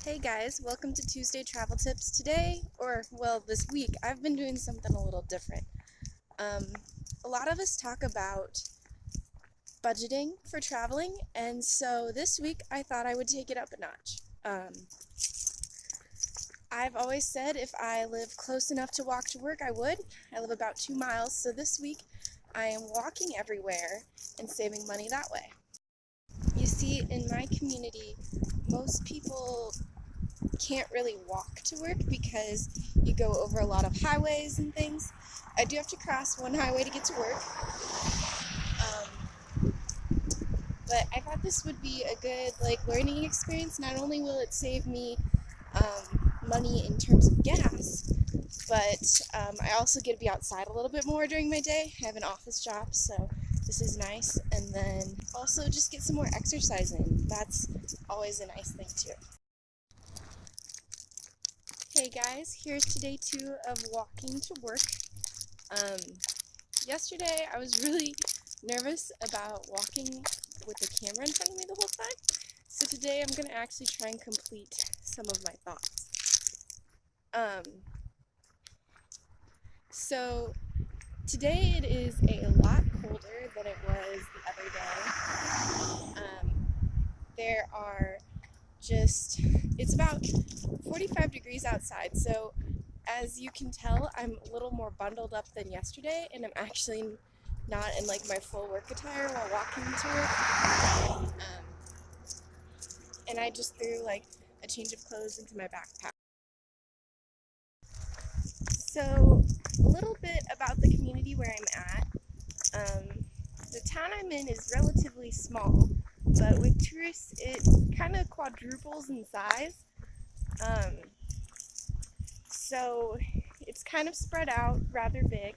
Hey guys, welcome to Tuesday Travel Tips. Today, this week, I've been doing something a little different. Um, a lot of us talk about budgeting for traveling, and so this week I thought I would take it up a notch. I've always said if I live close enough to walk to work, I would. I live about 2 miles, so this week I am walking everywhere and saving money that way. You see, in my community, most people can't really walk to work because you go over a lot of highways and things. I do have to cross one highway to get to work. But I thought this would be a good learning experience. Not only will it save me money in terms of gas, but I also get to be outside a little bit more during my day. I have an office job, so this is nice. And then also just get some more exercise in. That's always a nice thing too. Hey guys, here's day 2 of walking to work. Yesterday I was really nervous about walking with the camera in front of me the whole time. So today I'm going to actually try and complete some of my thoughts. So today it is a lot colder than it was the other day. There are it's about 45 degrees outside, so as you can tell, I'm a little more bundled up than yesterday, and I'm actually not in my full work attire while walking to work. And I just threw a change of clothes into my backpack. So a little bit about the community where I'm at. The town I'm in is relatively small, but with tourists it kind of quadruples in size. So it's kind of spread out, rather big,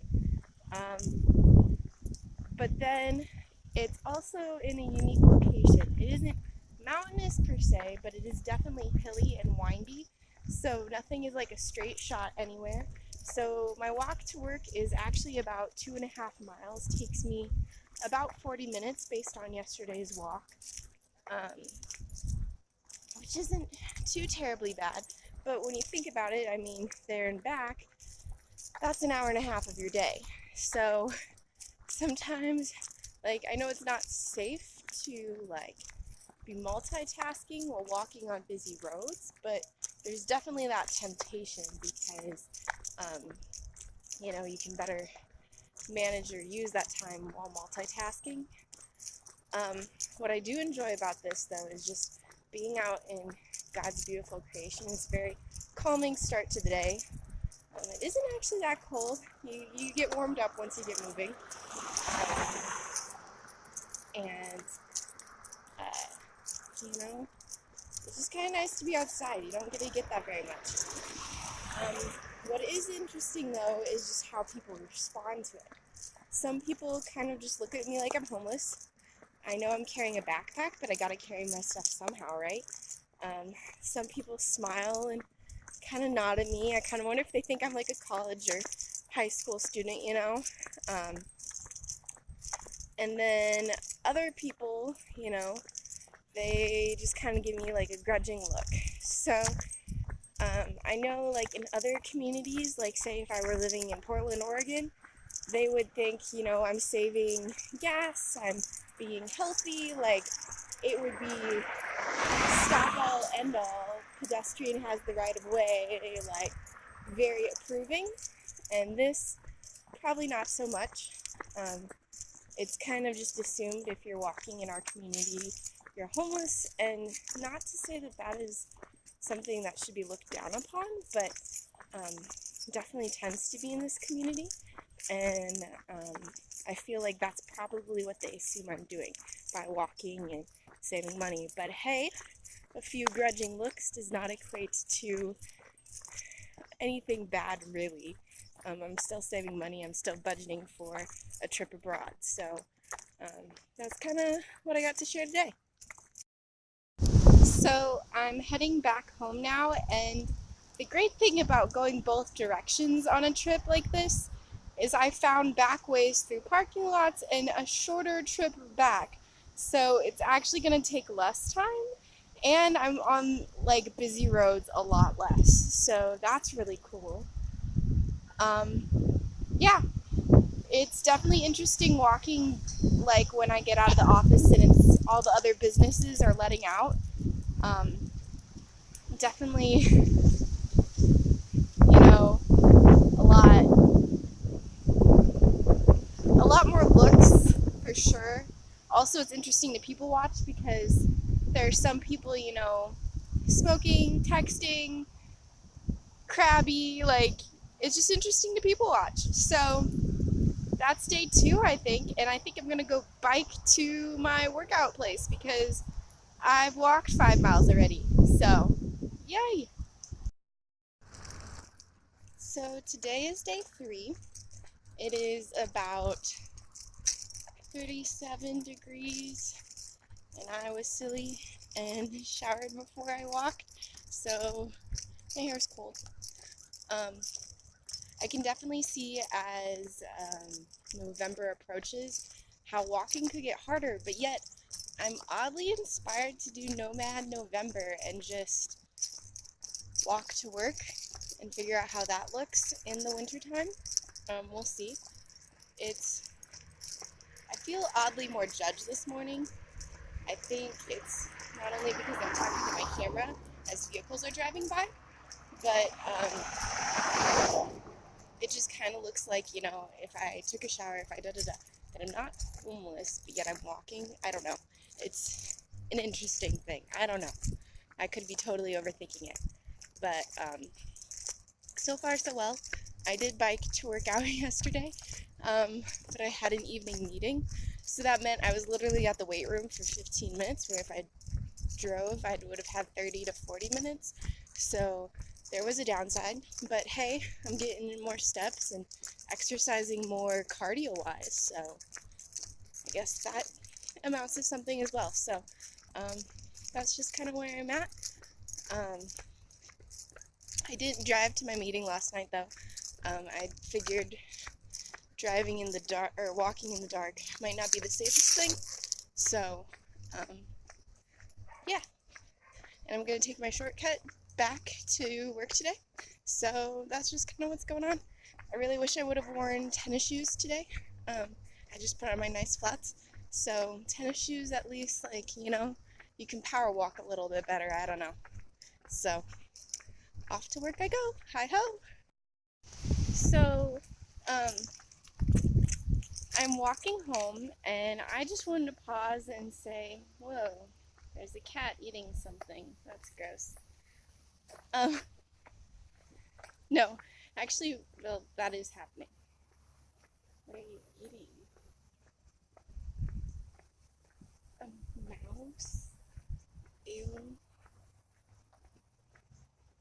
but then it's also in a unique location. It isn't mountainous per se, but it is definitely hilly and windy, so nothing is a straight shot anywhere. So my walk to work is actually about 2.5 miles. Takes me about 40 minutes based on yesterday's walk, which isn't too terribly bad. But when you think about it, I mean, there and back, that's an hour and a half of your day. So sometimes, I know it's not safe to be multitasking while walking on busy roads, but there's definitely that temptation because, you can better manage or use that time while multitasking. What I do enjoy about this, though, is just being out in God's beautiful creation. It's a very calming start to the day. It isn't actually that cold. You get warmed up once you get moving. And it's just kind of nice to be outside. You don't really get that very much. What is interesting, though, is just how people respond to it. Some people kind of just look at me like I'm homeless. I know I'm carrying a backpack, but I gotta carry my stuff somehow, right? Some people smile and kind of nod at me. I kind of wonder if they think I'm a college or high school student, And then other people, they just kind of give me a grudging look. So I know in other communities, say if I were living in Portland, Oregon, they would think, I'm saving gas, I'm being healthy, it would be stop all, end all, pedestrian has the right of way, very approving. And this, probably not so much. It's kind of just assumed if you're walking in our community, you're homeless, and not to say that that is something that should be looked down upon, but definitely tends to be in this community. And I feel like that's probably what they assume I'm doing by walking and saving money. But hey, a few grudging looks does not equate to anything bad, really. I'm still saving money. I'm still budgeting for a trip abroad. So that's kind of what I got to share today. So I'm heading back home now, and the great thing about going both directions on a trip like this is I found back ways through parking lots and a shorter trip back. So it's actually going to take less time, And I'm on like busy roads a lot less, so that's really cool. Um, yeah, it's definitely interesting walking like when I get out of the office and it's all the other businesses are letting out. Um, definitely, a lot more looks for sure. Also, it's interesting to people watch because there are some people, smoking, texting, crabby, like it's just interesting to people watch. So that's day 2, I think, and I think I'm gonna go bike to my workout place because I've walked 5 miles already. So, yay! So today is day 3. It is about 37 degrees, and I was silly and showered before I walked, so my hair's cold. Um, I can definitely see as November approaches how walking could get harder, but yet I'm oddly inspired to do Nomad November and just walk to work and figure out how that looks in the wintertime. We'll see. I feel oddly more judged this morning. I think it's not only because I'm talking to my camera as vehicles are driving by, but it just kind of looks like, if I took a shower, if I da-da-da, that I'm not homeless, but yet I'm walking. I don't know. It's an interesting thing. I don't know. I could be totally overthinking it. But so far, so well. I did bike to work out yesterday, but I had an evening meeting. So that meant I was literally at the weight room for 15 minutes, where if I drove, I would have had 30 to 40 minutes. So there was a downside, but hey, I'm getting in more steps and exercising more cardio-wise, so I guess that amounts to something as well. So that's just kind of where I'm at. I didn't drive to my meeting last night, though. I figured driving in the dark, or walking in the dark, might not be the safest thing, so yeah. And I'm going to take my shortcut back to work today. So that's just kind of what's going on. I really wish I would have worn tennis shoes today. I just put on my nice flats. So tennis shoes, at least, you can power walk a little bit better. I don't know. So off to work I go. Hi ho. So I'm walking home and I just wanted to pause and say, whoa, there's a cat eating something. That's gross. No, actually, well, that is happening. What are you eating? A mouse? Ew.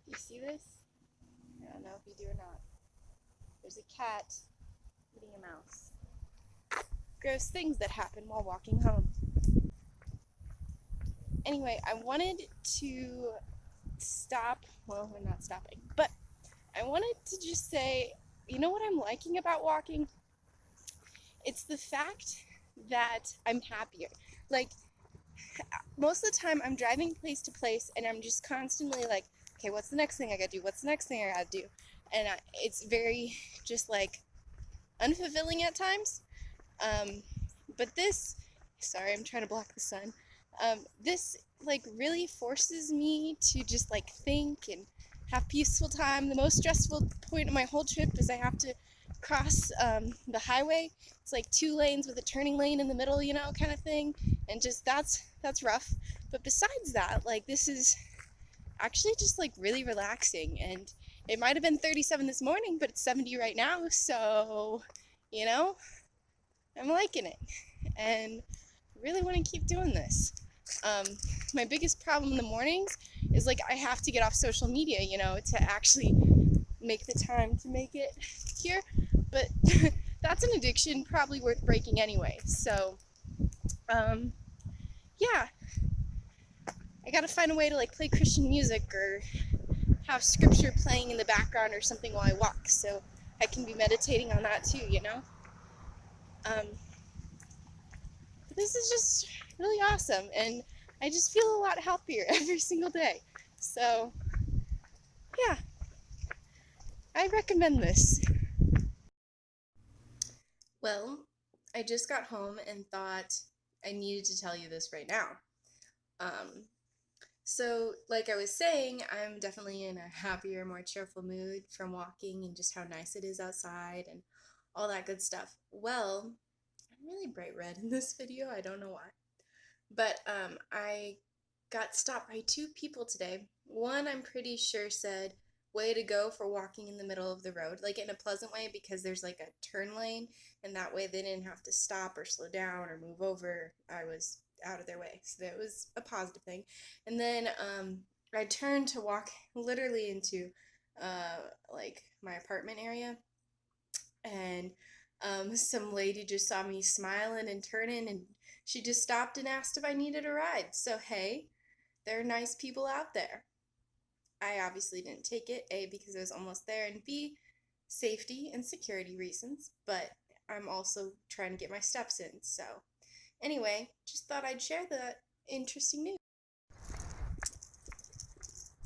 Do you see this? I don't know if you do or not. There's a cat eating a mouse. Gross things that happen while walking home. Anyway, I wanted to stop. Well, we're not stopping, but I wanted to just say, you know what I'm liking about walking? It's the fact that I'm happier. Like, most of the time I'm driving place to place and I'm just constantly like, okay, what's the next thing I gotta do? What's the next thing I gotta do? And it's very just like unfulfilling at times. But this, sorry, I'm trying to block the sun. This like really forces me to just like think and have peaceful time. The most stressful point of my whole trip is I have to cross the highway. It's like 2 lanes with a turning lane in the middle, kind of thing. And just that's rough. But besides that, like this is actually just like really relaxing. And it might have been 37 this morning, but it's 70 right now. So, I'm liking it. And really want to keep doing this. My biggest problem in the mornings is like I have to get off social media, to actually make the time to make it here. But that's an addiction probably worth breaking anyway. So, yeah. I gotta find a way to like play Christian music or have scripture playing in the background or something while I walk, so I can be meditating on that too, But this is just really awesome, and I just feel a lot happier every single day. So, yeah, I recommend this. Well, I just got home and thought I needed to tell you this right now. Um, so, like I was saying, I'm definitely in a happier, more cheerful mood from walking and just how nice it is outside and all that good stuff. Well, I'm really bright red in this video. I don't know why. But I got stopped by two people today. One I'm pretty sure said, "Way to go for walking in the middle of the road," like in a pleasant way because there's like a turn lane, and that way they didn't have to stop or slow down or move over. I was out of their way, so that was a positive thing. And then I turned to walk literally into like my apartment area, and some lady just saw me smiling and turning, and she just stopped and asked if I needed a ride. So, hey, there are nice people out there. I obviously didn't take it, A, because I was almost there, and B, safety and security reasons, but I'm also trying to get my steps in. So, anyway, just thought I'd share the interesting news.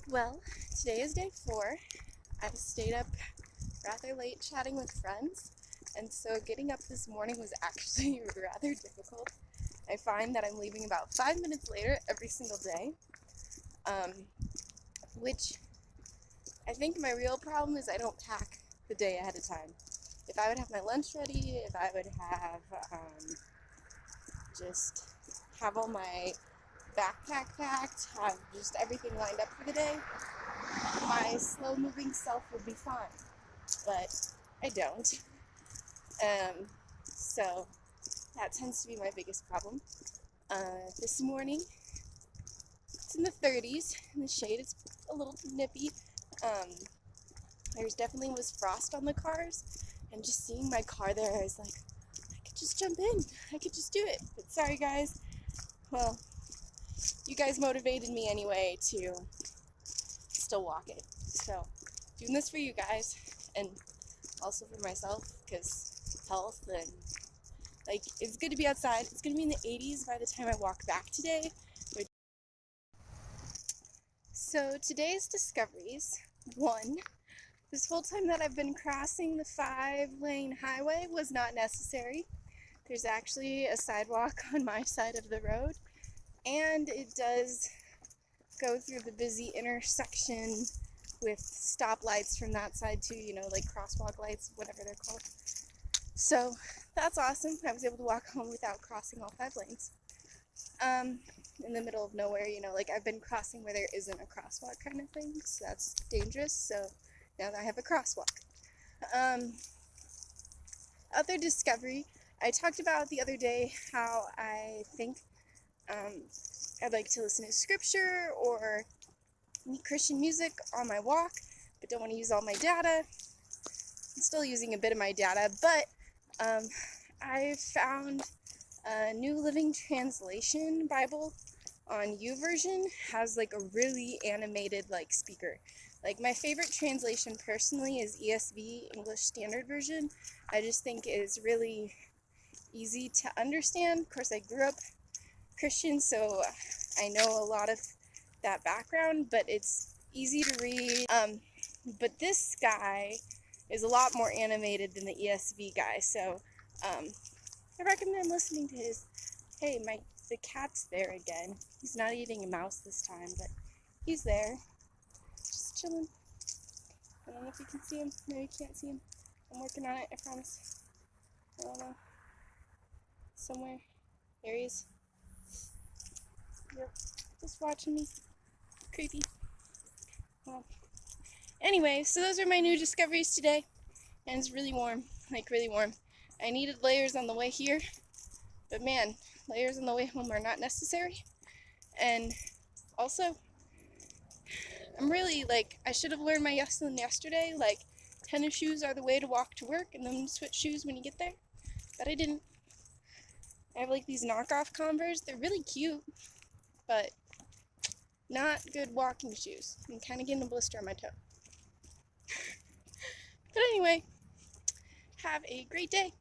Well, today is day 4. I've stayed up rather late chatting with friends, and so getting up this morning was actually rather difficult. I find that I'm leaving about 5 minutes later every single day, which I think my real problem is I don't pack the day ahead of time. If I would have my lunch ready, if I would have just have all my backpack packed, have just everything lined up for the day, my slow-moving self would be fine. But I don't. So that tends to be my biggest problem. This morning, it's in the 30s in the shade. It's a little nippy. There's definitely was frost on the cars, and just seeing my car there, I was like, I could just jump in. I could just do it. But sorry, guys. Well, you guys motivated me anyway to still walk it. So, doing this for you guys, and also for myself, because health and like, it's good to be outside. It's going to be in the 80s by the time I walk back today. So today's discoveries: 1, this whole time that I've been crossing the 5-lane highway was not necessary. There's actually a sidewalk on my side of the road, and it does go through the busy intersection with stoplights from that side too, you know, like crosswalk lights, whatever they're called. So that's awesome. I was able to walk home without crossing all 5 lanes. In the middle of nowhere, you know, like I've been crossing where there isn't a crosswalk kind of thing, so that's dangerous. So now that I have a crosswalk. Other discovery, I talked about the other day how I think I'd like to listen to scripture or Christian music on my walk, but don't want to use all my data. I'm still using a bit of my data, but I found a New Living Translation Bible on YouVersion has like a really animated like speaker. Like my favorite translation personally is ESV, English Standard Version. I just think it is really easy to understand. Of course, I grew up Christian, so I know a lot of that background, but it's easy to read. But this guy is a lot more animated than the ESV guy, so I recommend listening to his. Hey, the cat's there again. He's not eating a mouse this time, but he's there, just chilling. I don't know if you can see him. No, you can't see him. I'm working on it, I promise. I don't know. Somewhere. There he is. Yep. Just watching me. Creepy. Well, anyway, so those are my new discoveries today. And it's really warm. Like, really warm. I needed layers on the way here. But man, layers on the way home are not necessary. And also, I'm really, like, I should have learned my lesson yesterday. Like, tennis shoes are the way to walk to work, and then switch shoes when you get there. But I didn't. I have, like, these knockoff Converse. They're really cute, but not good walking shoes. I'm kind of getting a blister on my toe. But anyway, have a great day.